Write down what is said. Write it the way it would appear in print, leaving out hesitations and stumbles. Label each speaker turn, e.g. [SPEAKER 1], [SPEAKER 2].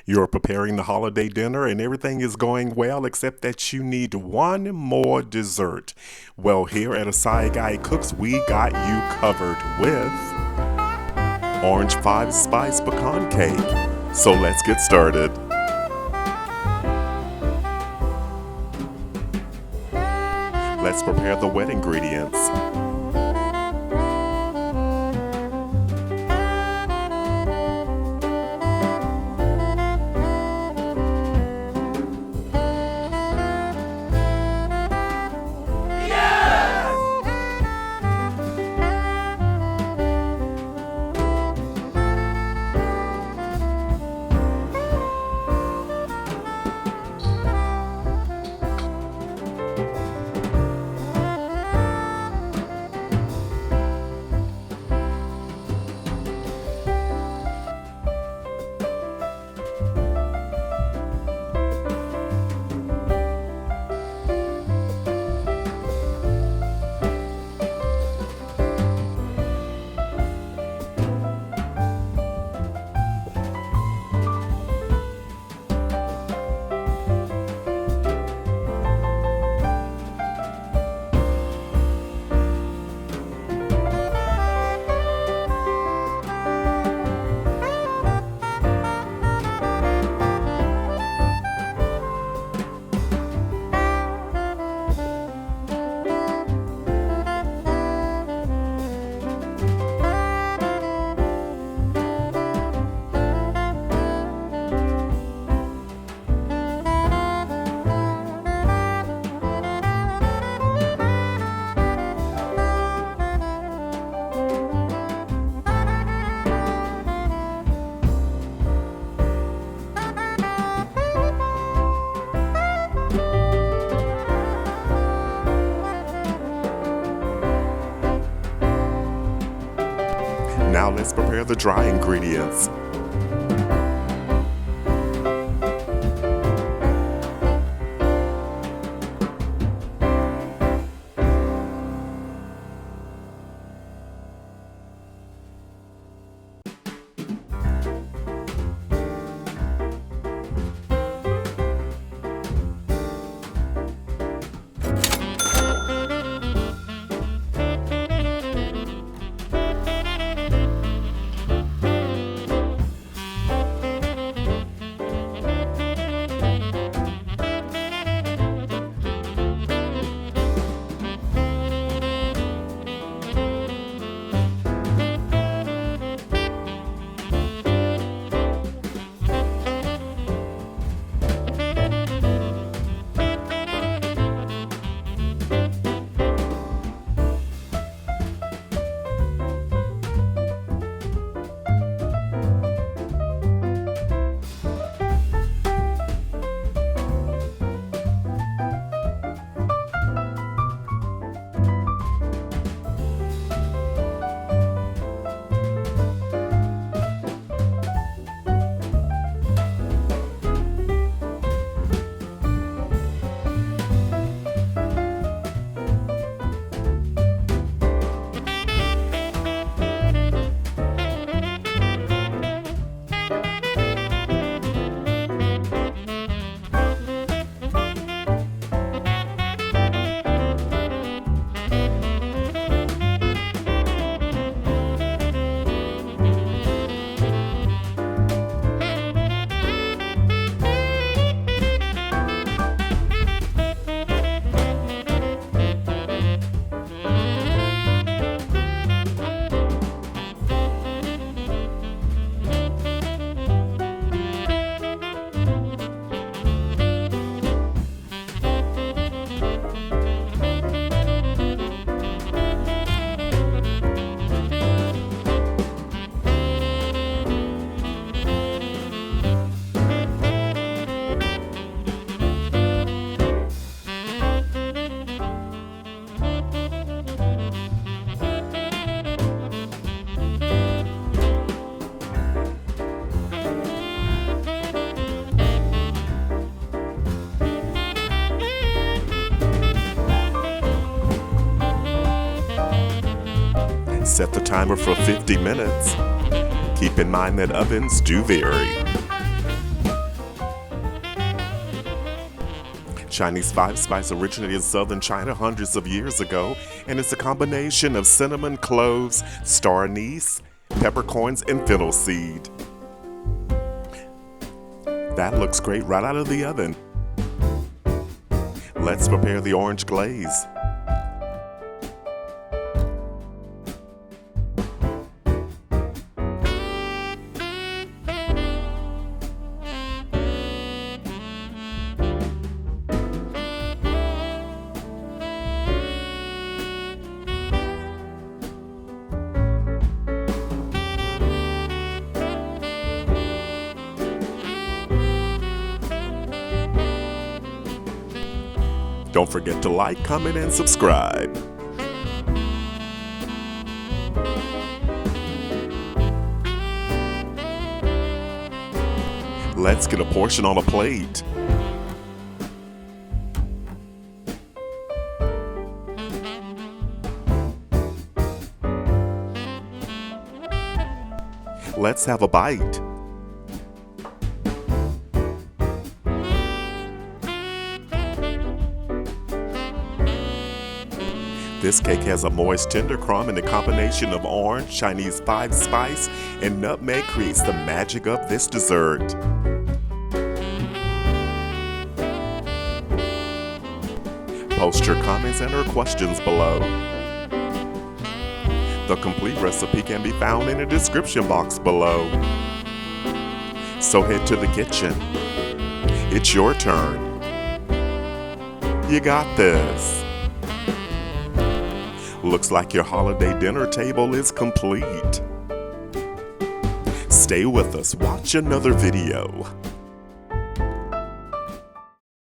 [SPEAKER 1] You're preparing the holiday dinner and everything is going well except that you need one more dessert. Well, here at Asai Guy Cooks, we got you covered with orange Five Spice Pecan Cake. So let's get started. Let's prepare the wet ingredients. Now let's prepare the dry ingredients. Set the timer for 50 minutes. Keep in mind that ovens do vary. Chinese Five Spice originated in southern China hundreds of years ago, and it's a combination of cinnamon, cloves, star anise, peppercorns, and fennel seed. That looks great right out of the oven. Let's prepare the orange glaze. Don't forget to like, comment, and subscribe. Let's get a portion on a plate. Let's have a bite. This cake has a moist, tender crumb, and the combination of orange, Chinese Five Spice, and nutmeg creates the magic of this dessert. Post your comments and or questions below. The complete recipe can be found in the description box below. So head to the kitchen. It's your turn. You got this. Looks like your holiday dinner table is complete. Stay with us, watch another video.